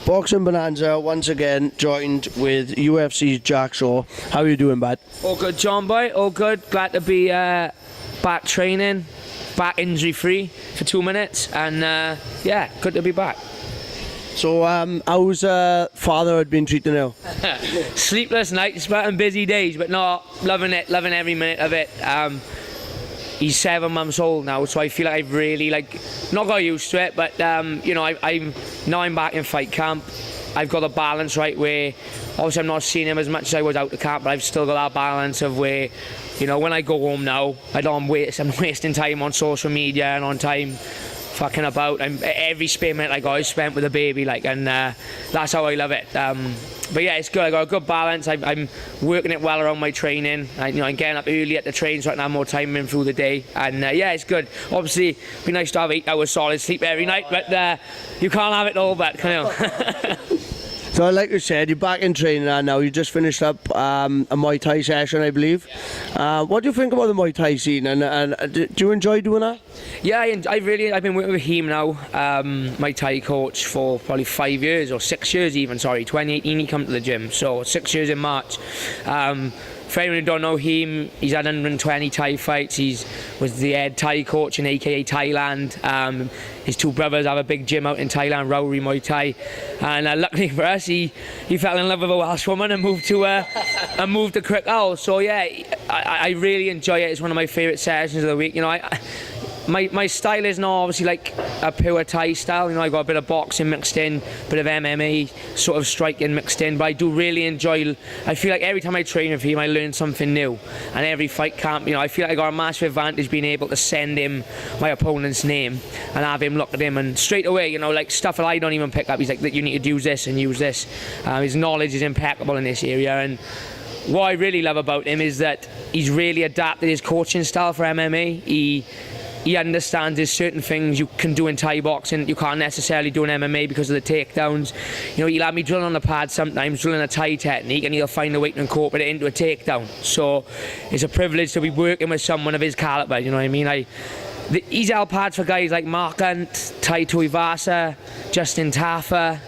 Boxing Bonanza once again joined with UFC's Jack Shaw. How are you doing, bud? All good, John boy. All good. Glad to be back training, back injury free for 2 minutes, and yeah, good to be back. So, how's fatherhood been treating you? Sleepless nights, but busy days, but not loving it, loving every minute of it. He's 7 months old now, so I feel like I've really not got used to it, but you know, I'm back in fight camp. I've got the balance right where obviously I'm not seeing him as much as I was out the camp, but I've still got that balance of where, you know, when I go home now, I'm wasting time on social media and on time fucking about. Every spare minute I got is spent with a baby, and that's how I love it. But yeah, it's good. I got a good balance. I'm working it well around my training. I'm getting up early at the train so I can have more time in through the day. And yeah, it's good. Obviously, it'd be nice to have 8 hours solid sleep every night, but you can't have it all, but can you? So, like you said, you're back in training now. You just finished up a Muay Thai session, I believe. What do you think about the Muay Thai scene? And do you enjoy doing that? Yeah, I've been working with him now, Muay Thai coach, for probably 5 years or 6 years even. Sorry, 2018 he come to the gym, so 6 years in March. For anyone who don't know him, he's had 120 Thai fights. He was the head Thai coach in AKA Thailand. His 2 brothers have a big gym out in Thailand, Rauri Muay Thai. And luckily for us, he fell in love with a Welsh woman and moved to Crick Owl. So yeah, I really enjoy it. It's one of my favourite sessions of the week. You know, my style is not obviously like a pure Thai style. You know, I got a bit of boxing mixed in, a bit of MMA, sort of striking mixed in. But I do really enjoy. I feel like every time I train with him, I learn something new. And every fight camp, you know, I feel like I got a massive advantage being able to send him my opponent's name and have him look at him, and straight away, you know, like stuff that I don't even pick up. He's like, that you need to use this and use this. His knowledge is impeccable in this area, and what I really love about him is that he's really adapted his coaching style for MMA. He understands there's certain things you can do in Thai boxing you can't necessarily do in MMA because of the takedowns. You know, he'll have me drilling on the pad sometimes, drilling a Thai technique, and he'll find a way to incorporate it into a takedown. So it's a privilege to be working with someone of his calibre, you know what I mean? He's held pads for guys like Mark Hunt, Tai Tuivasa, Justin Taffa,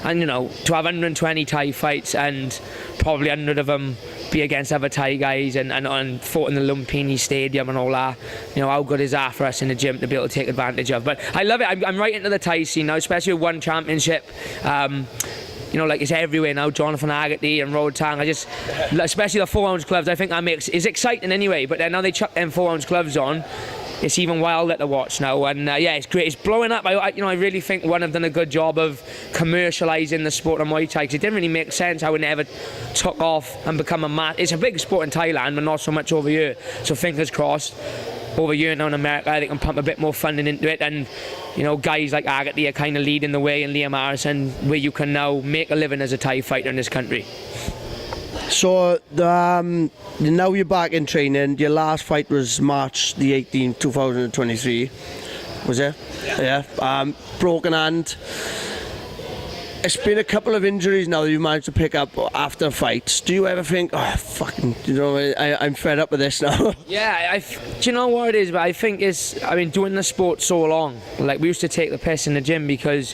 and you know, to have 120 Thai fights and probably 100 of them be against other Thai guys and fought in the Lumpini Stadium and all that. You know, how good is that for us in the gym to be able to take advantage of? But I love it. I'm right into the Thai scene now, especially with one championship. You know, like it's everywhere now. Jonathan Agati and Road Tang. Especially the 4-ounce gloves. I think that it's exciting anyway. But then now they chuck them 4-ounce gloves on, it's even wilder to watch now, and yeah, it's great. It's blowing up. I really think one have done a good job of commercialising the sport of Muay Thai, because it didn't really make sense how it never took off and become it's a big sport in Thailand, but not so much over here. So fingers crossed, over here now in America, they can pump a bit more funding into it, and you know, guys like Agati are kind of leading the way, and Liam Harrison, where you can now make a living as a Thai fighter in this country. So now you're back in training. Your last fight was March the 18th, 2023. Was it? Yeah. Broken hand. It's been a couple of injuries now that you managed to pick up after fights. Do you ever think, oh, fucking, you know, I'm fed up with this now? Yeah, do you know what it is? But I think I've been doing the sport so long. Like, we used to take the piss in the gym because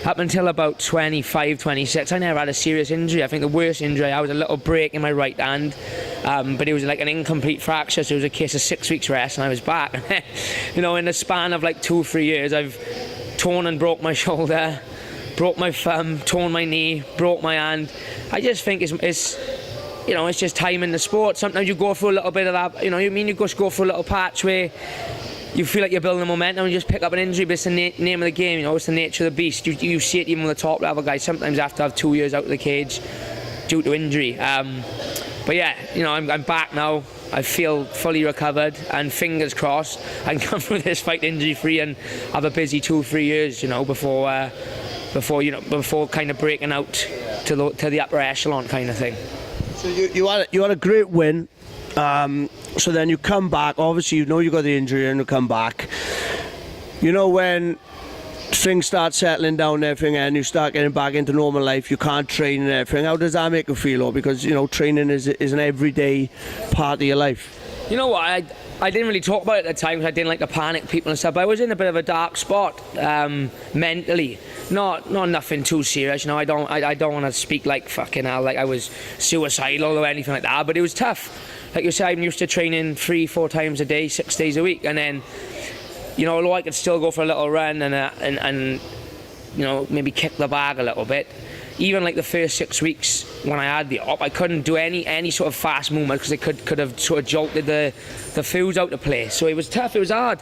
up until about 25, 26, I never had a serious injury. I think the worst injury, I was a little break in my right hand, but it was like an incomplete fracture, so it was a case of 6 weeks rest and I was back. You know, in the span of like 2 or 3 years, I've torn and broke my shoulder, broke my thumb, torn my knee, broke my hand. I just think it's you know, it's just time in the sport. Sometimes you go through a little bit of that, you know, you just go through a little patch where you feel like you're building momentum and you just pick up an injury, but it's the name of the game, you know, it's the nature of the beast. You see it even with the top level guys, sometimes have to have 2 years out of the cage due to injury. But yeah, you know, I'm back now. I feel fully recovered, and fingers crossed I can come through this fight injury free and have a busy 2 or 3 years, you know, before kind of breaking out to the upper echelon kind of thing. So you had a great win. So then you come back, obviously you know you got the injury and you come back. You know, when things start settling down and everything and you start getting back into normal life, you can't train and everything. How does that make you feel? Or because, you know, training is an everyday part of your life. You know what, I didn't really talk about it at the time because I didn't like to panic people and stuff, but I was in a bit of a dark spot mentally. Not nothing too serious, you know. I don't want to speak like fucking hell, like I was suicidal or anything like that, but it was tough. Like you said, I'm used to training 3-4 times a day, 6 days a week, and then, you know, although I could still go for a little run and you know, maybe kick the bag a little bit, even like the first 6 weeks when I had the op, I couldn't do any sort of fast movement because it could have sort of jolted the foods out of place. So it was tough, it was hard.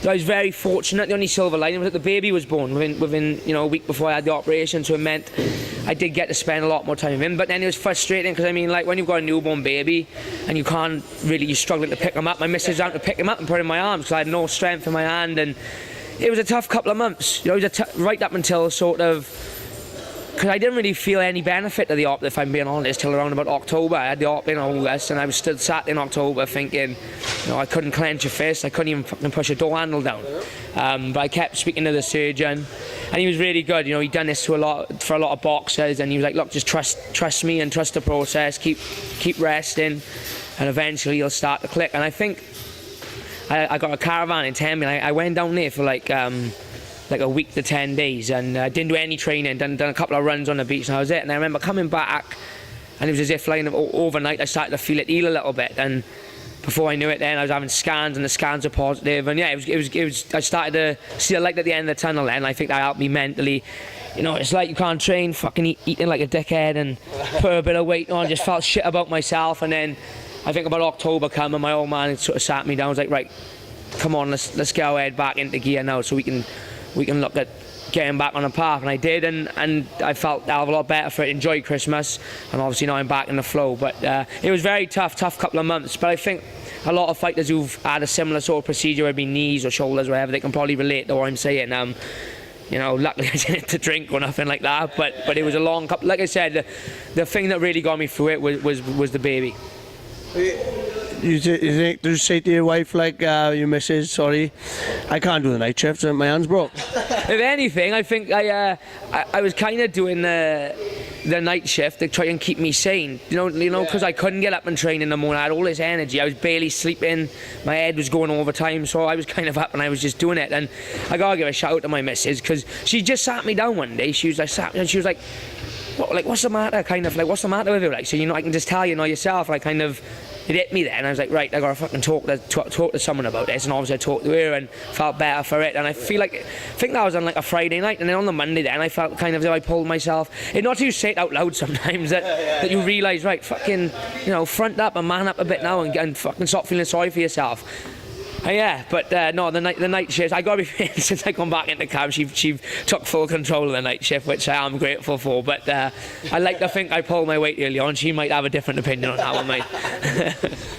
I was very fortunate. The only silver lining was that the baby was born within you know, a week before I had the operation, so it meant I did get to spend a lot more time with him. But then it was frustrating because, I mean, like when you've got a newborn baby and you can't really, you're struggling to pick him up. My missus had to pick him up and put him in my arms because I had no strength in my hand, and it was a tough couple of months. You know, it was right up until sort of, because I didn't really feel any benefit of the op, if I'm being honest, till around about October. I had the op in August, and I was still sat in October thinking, you know, I couldn't clench a fist, I couldn't even fucking push a door handle down. But I kept speaking to the surgeon, and he was really good. You know, he'd done this for a lot of boxers, and he was like, look, just trust me and trust the process, keep resting, and eventually you'll start to click. And I think I got a caravan in Tenby, and I went down there for like a week to 10 days, and didn't do any training, done a couple of runs on the beach, and that was it. And I remember coming back, and it was as if like overnight I started to feel it heal a little bit, and before I knew it, then I was having scans, and the scans were positive, and yeah, it was I started to see a light at the end of the tunnel then. I think that helped me mentally. You know, it's like you can't train fucking eating like a dickhead and put a bit of weight on. Just felt shit about myself, and then I think about October come, and my old man sort of sat me down. I was like, right, come on, let's get our head back into gear now, so we can look at getting back on the path. And I did, and I felt a lot better for it. Enjoyed Christmas, and obviously now I'm back in the flow. But it was very tough couple of months. But I think a lot of fighters who've had a similar sort of procedure, whether it be knees or shoulders, whatever, they can probably relate to what I'm saying. You know, luckily I didn't have to drink or nothing like that. But it was a long couple. Like I said, the thing that really got me through it was the baby. You think, do you say to your wife, like, your missus, sorry, I can't do the night shift, my hand's broke? If anything, I think I was kind of doing the night shift to try and keep me sane. You know, because I couldn't get up and train in the morning. I had all this energy. I was barely sleeping. My head was going overtime, so I was kind of up and I was just doing it. And I gotta give a shout out to my missus, because she just sat me down one day. She was like, what's the matter? Kind of like, what's the matter with you? Like, so, you know, I can just tell you know yourself. And I kind of, it hit me then. I was like, right, I gotta fucking talk to someone about this. And obviously I talked to her and felt better for it. And I think that was on like a Friday night, and then on the Monday then I felt kind of, I pulled myself. It's not to say it out loud sometimes that you realise, right, fucking, you know, front up and man up a bit now and fucking stop feeling sorry for yourself. Yeah, but no, the night shift, I got to be fair, since I come back into camp, she took full control of the night shift, which I am grateful for. But I like to think I pulled my weight early on. She might have a different opinion on that one, mate.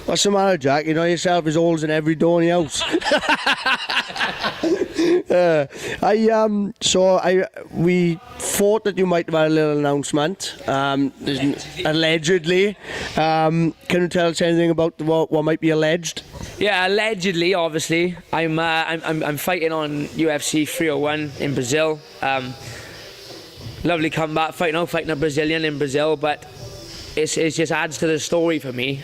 What's the matter, Jack? You know yourself, there's holes in every door in the house. We thought that you might have had a little announcement, allegedly. Can you tell us anything about what might be alleged? Yeah, allegedly, obviously, I'm fighting on UFC 301 in Brazil. Lovely comeback, fighting a Brazilian in Brazil, but it just adds to the story for me.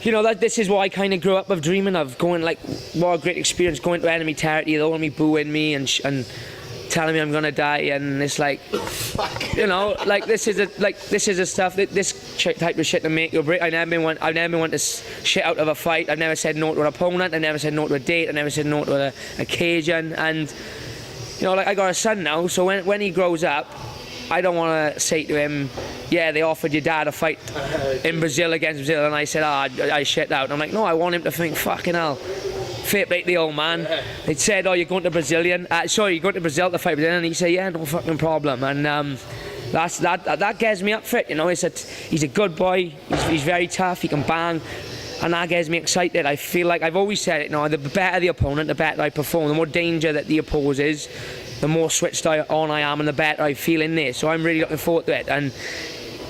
You know, that this is what I kind of grew up of dreaming of, going, like, what a great experience going to enemy territory, all of me booing me and telling me I'm gonna die, and it's like, you know, like this is the stuff that this type of shit to make or break. I've never been one to shit out of a fight. I've never said no to an opponent. I've never said no to a date. I've never said no to an occasion. And you know, like, I got a son now, so when he grows up, I don't want to say to him, yeah, they offered your dad a fight in Brazil against Brazil, and I said, I shit out. And I'm like, no, I want him to think, fucking hell, fair play to the old man. They said, you're going to Brazil to fight Brazil, and he said, yeah, no fucking problem. And that gets me up for it, you know. He's a good boy, he's very tough, he can bang, and that gets me excited. I feel like, I've always said it, you know, the better the opponent, the better I perform. The more danger that the opposes, the more switched on I am, and the better I feel in there. So I'm really looking forward to it. And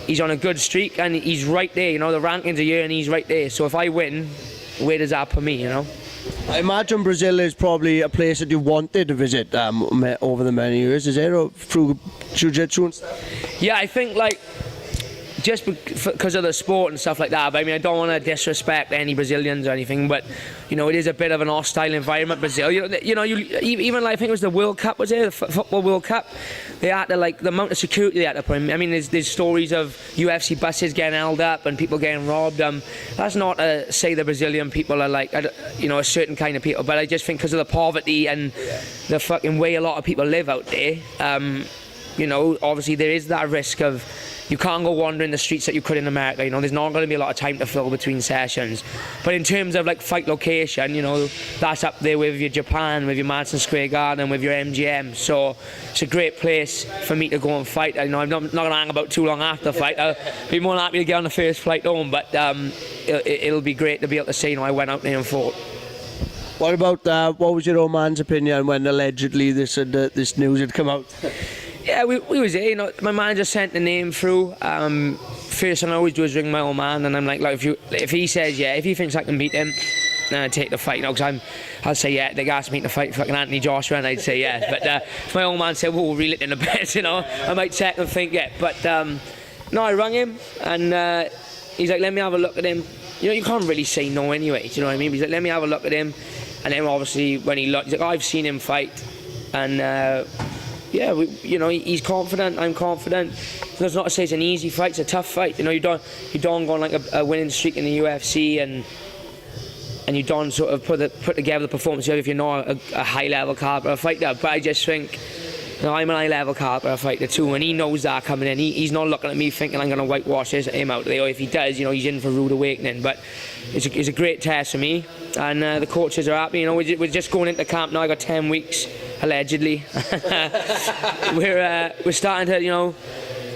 he's on a good streak, and he's right there, you know, the rankings are here and he's right there. So if I win, where does that put me, you know? I imagine Brazil is probably a place that you wanted to visit over the many years, is it? Or through jiu-jitsu and stuff? Yeah, I think, like, just because of the sport and stuff like that. But I mean, I don't want to disrespect any Brazilians or anything, but you know, it is a bit of an hostile environment, Brazil. Even like, I think it was the World Cup, was it? The Football World Cup. They had to, like, the amount of security they had to put in. I mean, there's stories of UFC buses getting held up and people getting robbed. That's not to say the Brazilian people are like, you know, a certain kind of people, but I just think because of the poverty and the fucking way a lot of people live out there, you know, obviously there is that risk of, you can't go wandering the streets that you could in America. You know, there's not going to be a lot of time to fill between sessions. But in terms of like fight location, you know, that's up there with your Japan, with your Madison Square Garden, with your MGM. So it's a great place for me to go and fight. You know, I'm not going to hang about too long after the fight. I'll be more than happy to get on the first flight home. But it'll be great to be able to say, you know, I went out there and fought. What about what was your old man's opinion when allegedly this news had come out? Yeah, we was there, you know. My manager sent the name through. First thing I always do is ring my old man, and I'm like, if he says yeah, if he thinks I can beat him, then I take the fight. You know, because I'll say yeah. They asked me to fight fucking Anthony Joshua, and I'd say yes. But if my old man said, well, we'll reel it in a bit, you know, I might check and think yeah. But no, I rang him, and he's like, let me have a look at him. You know, you can't really say no anyway. Do you know what I mean? He's like, let me have a look at him, and then obviously when he looked, he's like, oh, I've seen him fight, and. Yeah, you know, he's confident. I'm confident. That's not to say it's an easy fight. It's a tough fight. You know, you don't go on like a winning streak in the UFC, and you don't sort of put together the performance if you're not a high level caliber fighter. But I just think, you know, I'm a high level caliber fighter too, and he knows that coming in. He's not looking at me thinking I'm going to whitewash him out there. Or if he does, you know, he's in for a rude awakening. But it's a great test for me, and the coaches are happy. You know, we're just going into camp now. I got 10 weeks. Allegedly. We're starting to, you know,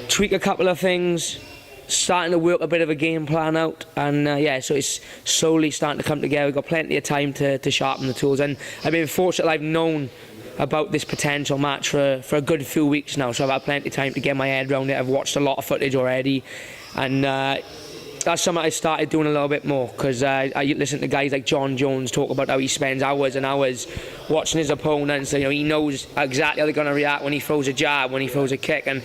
tweak a couple of things, starting to work a bit of a game plan out, and yeah, so it's slowly starting to come together. We've got plenty of time to sharpen the tools, and I've been fortunate. I've known about this potential match for a good few weeks now, so I've had plenty of time to get my head around it. I've watched a lot of footage already, and that's something I started doing a little bit more, because I listen to guys like John Jones talk about how he spends hours and hours watching his opponents. You know, he knows exactly how they're going to react when he throws a jab, when he throws a kick, and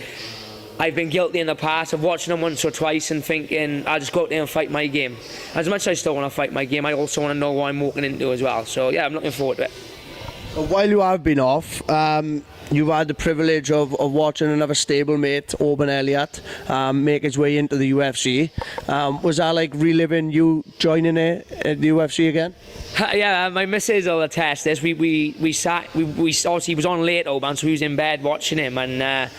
I've been guilty in the past of watching them once or twice and thinking, I'll just go out there and fight my game. As much as I still want to fight my game, I also want to know what I'm walking into as well. So yeah, I'm looking forward to it. While you have been off, you've had the privilege of watching another stablemate, Oban Elliot, make his way into the UFC. Was that like reliving you joining it at the UFC again? Yeah, my missus will attest this. We obviously he was on late, Oban, so he was in bed watching him, and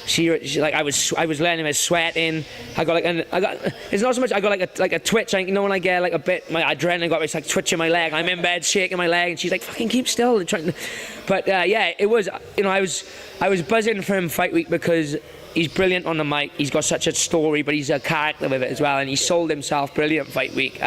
she like I was letting him sweating. It's not so much I got like a twitch. Like, you know, when I get like a bit, my adrenaline got, it's like twitching my leg. I'm in bed shaking my leg, and she's like, fucking keep still. But yeah, it was, you know, I was buzzing for him fight week, because he's brilliant on the mic. He's got such a story, but he's a character with it as well, and he sold himself brilliant fight week.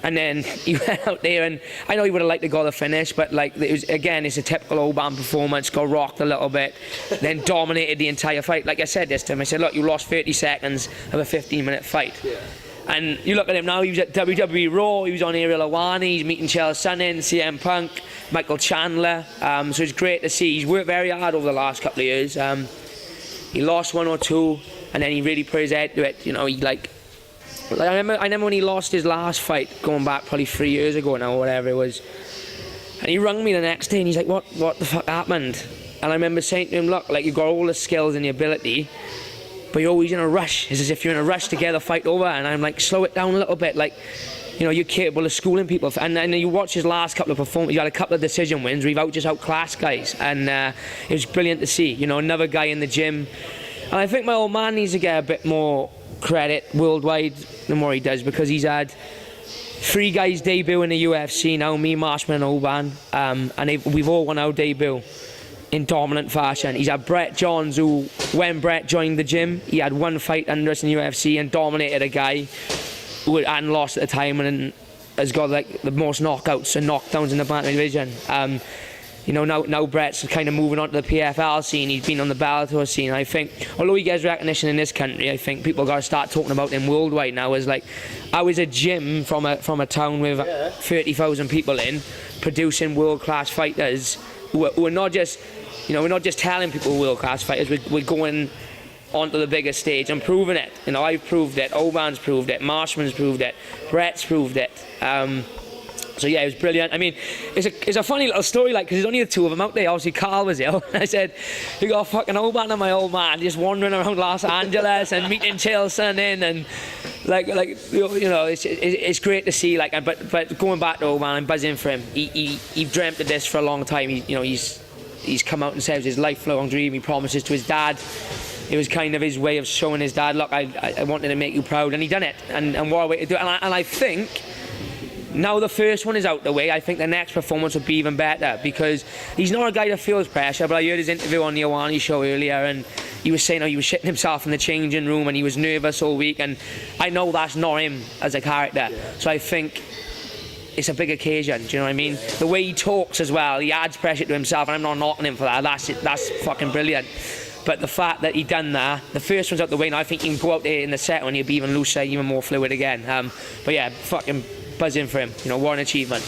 And then he went out there, and I know he would have liked to go the finish, but like, it was, again, it's a typical Oban performance. Got rocked a little bit, then dominated the entire fight. Like I said this to him, I said, look, you lost 30 seconds of a 15-minute fight. Yeah. And you look at him now, he was at WWE Raw, he was on Ariel Helwani, he's meeting Chael Sonnen, CM Punk, Michael Chandler. So it's great to see. He's worked very hard over the last couple of years. He lost one or two, and then he really put his head to it. You know, I remember when he lost his last fight, going back probably 3 years ago now, or whatever it was. And he rang me the next day, and he's like, what the fuck happened? And I remember saying to him, look, like, you've got all the skills and the ability, but you're always in a rush. It's as if you're in a rush to get the fight over. And I'm like, slow it down a little bit. Like, you know, you're capable of schooling people. And then you watch his last couple of performances, you had a couple of decision wins where he just outclassed guys. And it was brilliant to see. You know, another guy in the gym. And I think my old man needs to get a bit more credit worldwide than what he does, because he's had 3 guys debut in the UFC now, me, Marshman and Oban, and we've all won our debut in dominant fashion. He's had Brett Johns, who, when Brett joined the gym, he had 1 fight under us in the UFC and dominated a guy who hadn't lost at the time, and has got like the most knockouts and knockdowns in the bantamweight division. You know, now Brett's kind of moving on to the PFL scene. He's been on the Bellator scene. I think, although he gets recognition in this country, I think people got to start talking about him worldwide now. As like, I was a gym from a town with 30,000 people in, producing world-class fighters who are not just, you know, we're not just telling people we're world-class fighters. We're going onto the bigger stage and proving it. You know, I've proved it, Oban's proved it, Marshman's proved it, Brett's proved it. So yeah, it was brilliant. I mean, it's a funny little story, like, because there's only the two of them out there. Obviously, Carl was ill. I said, you got fucking Oban and my old man just wandering around Los Angeles and meeting Chilson in, and like you know, it's great to see. Like, but going back to Oban, I'm buzzing for him. He dreamt of this for a long time. He's come out and said it was his lifelong dream. He promises to his dad. It was kind of his way of showing his dad, look, I wanted to make you proud, and he done it. And what a way to do it. And I think, now the first one is out the way, I think the next performance will be even better, because he's not a guy that feels pressure. But I heard his interview on the Ioane show earlier, and he was saying how he was shitting himself in the changing room and he was nervous all week, and I know that's not him as a character. So I think it's a big occasion, do you know what I mean? The way he talks as well, he adds pressure to himself, and I'm not knocking him for that. That's fucking brilliant. But the fact that he done that, the first one's out the way, and I think he can go out there in the second one, he'll be even looser, even more fluid again. But yeah, fucking buzzing for him. You know, what an achievement.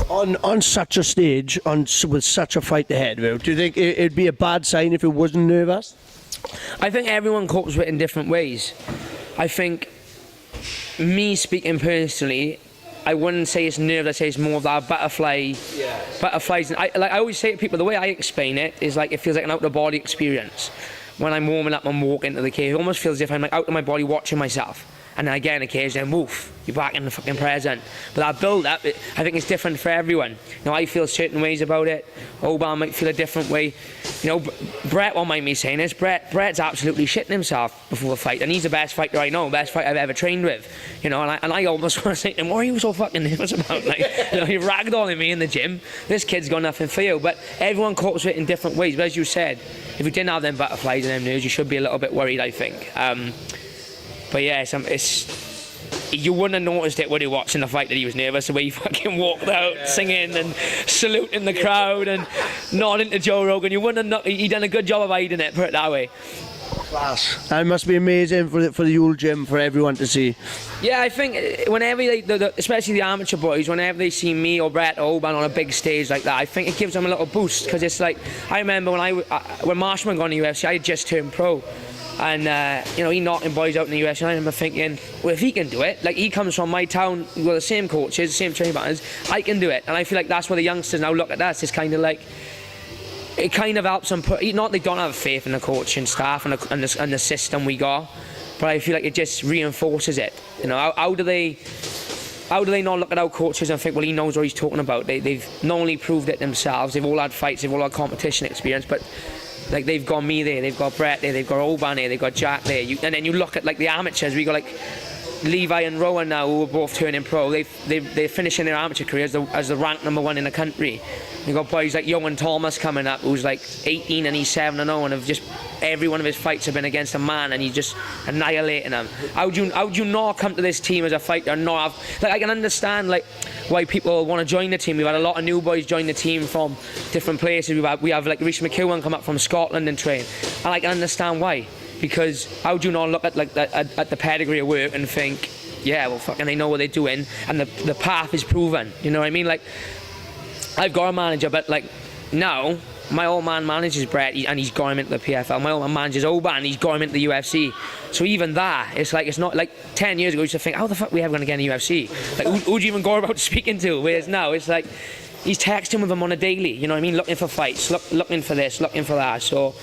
On such a stage, with such a fight ahead, do you think it'd be a bad sign if it wasn't nervous? I think everyone copes with it in different ways. I think, me speaking personally, I wouldn't say it's nerves, I'd say it's more of that butterflies. I always say to people, the way I explain it is like, it feels like an out-of-body experience. When I'm warming up and walking into the cave, it almost feels as if I'm like out of my body watching myself. And then I get in a cage and woof, you're back in the fucking present. But that build-up, I think it's different for everyone. You know, I feel certain ways about it. Oban might feel a different way. You know, Brett won't mind me saying this. Brett's absolutely shitting himself before the fight, and he's the best fighter I know, best fighter I've ever trained with. You know, and I almost want to say to him, what are you so fucking nervous about? Like, you know, you're ragdolling me in the gym. This kid's got nothing for you. But everyone copes with it in different ways. But as you said, if you didn't have them butterflies and them nerves, you should be a little bit worried, I think. But yeah, you wouldn't have noticed it when you were watching the fight that he was nervous, the way he fucking walked out singing and saluting the crowd and nodding to Joe Rogan. You wouldn't have he done a good job of hiding it, put it that way. Class. That must be amazing for the whole gym, for everyone to see. Yeah, I think whenever especially the amateur boys, whenever they see me or Brett or Oban on a big stage like that, I think it gives them a little boost, because it's like, I remember when Marshman got in the UFC, I had just turned pro. And, you know, he knocking boys out in the UFC, and I remember thinking, well, if he can do it, like, he comes from my town, we've got the same coaches, the same training partners, I can do it. And I feel like that's where the youngsters now look at us. It's kind of like, it kind of helps them not they don't have faith in the coaching staff and the system we got, but I feel like it just reinforces it. You know, how do they not look at our coaches and think, well, he knows what he's talking about? They've not only proved it themselves, they've all had fights, they've all had competition experience, but like, they've got me there, they've got Brett there, they've got Oban there, they've got Jack there. And then you look at like the amateurs, we got like Levi and Rowan now, who are both turning pro. They're finishing their amateur careers as the ranked #1 in the country. You've got boys like Yohan Thomas coming up, who's like 18 and he's 7-0, and have just every one of his fights have been against a man, and he's just annihilating them. How do you not come to this team as a fighter and not have, like, I can understand like why people want to join the team. We've had a lot of new boys join the team from different places. We have like Rhys McEwen come up from Scotland and train, and I can understand why. Because how do you not look at like at the pedigree of work and think, yeah, well, fucking, they know what they're doing, and the path is proven. You know what I mean? Like, I've got a manager, but like now my old man manages Brett, and he's got him into the PFL. My old man manages Oban, and he's got him into the UFC. So even that, it's like, it's not like 10 years ago. You used to think, how the fuck are we ever going to get in the UFC? Like, who'd you even go about speaking to? Whereas now it's like, he's texting with them on a daily. You know what I mean? Looking for fights, looking for this, looking for that. So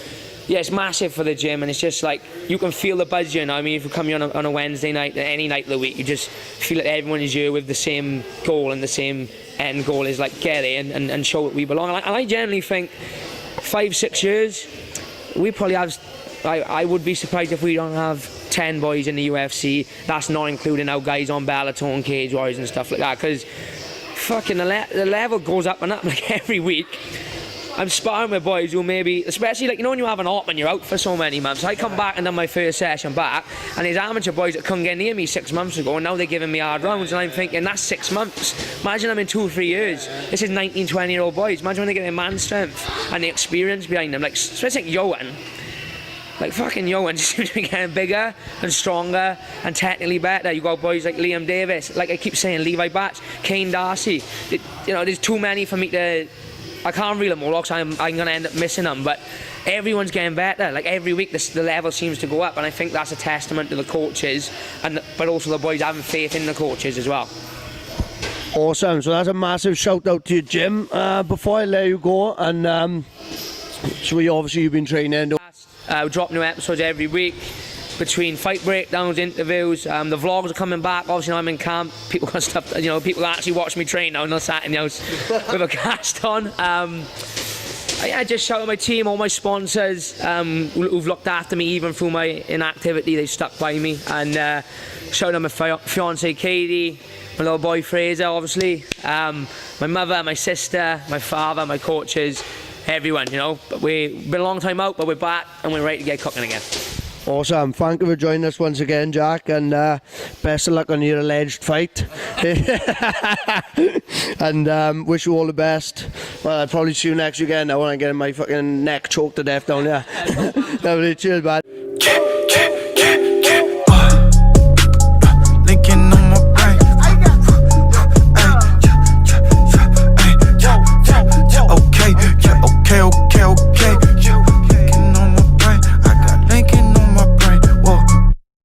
yeah, it's massive for the gym, and it's just like, you can feel the buzz, you know. I mean, if you come here on a Wednesday night, any night of the week, you just feel like everyone is here with the same goal, and the same end goal is like, get in and show that we belong. And I generally think 5-6 years, we probably have, I would be surprised if we don't have 10 boys in the UFC. That's not including our guys on Bellator and Cage Warriors and stuff like that, because fucking the level goes up and up like every week. I'm sparring with boys who maybe, especially like, you know, when you have an op and you're out for so many months. I come back and done my first session back, and there's amateur boys that couldn't get near me 6 months ago, and now they're giving me hard rounds, and I'm thinking, that's 6 months. Imagine them in 2 or 3 years. This is 19, 20-year-old boys. Imagine when they get their man strength and the experience behind them. Like, especially like Yohan. Like, fucking Yohan just seems to be getting bigger and stronger and technically better. You got boys like Liam Davis, like I keep saying, Levi Batch, Kane Darcy. You know, there's too many for me to, I can't reel them all off, so I'm going to end up missing them. But everyone's getting better. Like every week, the level seems to go up, and I think that's a testament to the coaches, but also the boys having faith in the coaches as well. Awesome. So that's a massive shout out to you, Jim. Before I let you go, and so you've been training. We drop new episodes every week. Between fight breakdowns, interviews, the vlogs are coming back. Obviously, now I'm in camp. People got stuff. People actually watch me train now, not sat in the house with a cast on. I just shout out my team, all my sponsors who've looked after me even through my inactivity. They stuck by me, and shout out my fiance Katie, my little boy Fraser, obviously, my mother, my sister, my father, my coaches, everyone. But we've been a long time out, but we're back and we're ready to get cooking again. Awesome. Thank you for joining us once again, Jack, and best of luck on your alleged fight. And wish you all the best. Well, I'll probably see you next weekend. I want to get my fucking neck choked to death down here. Lovely. Cheers, bud.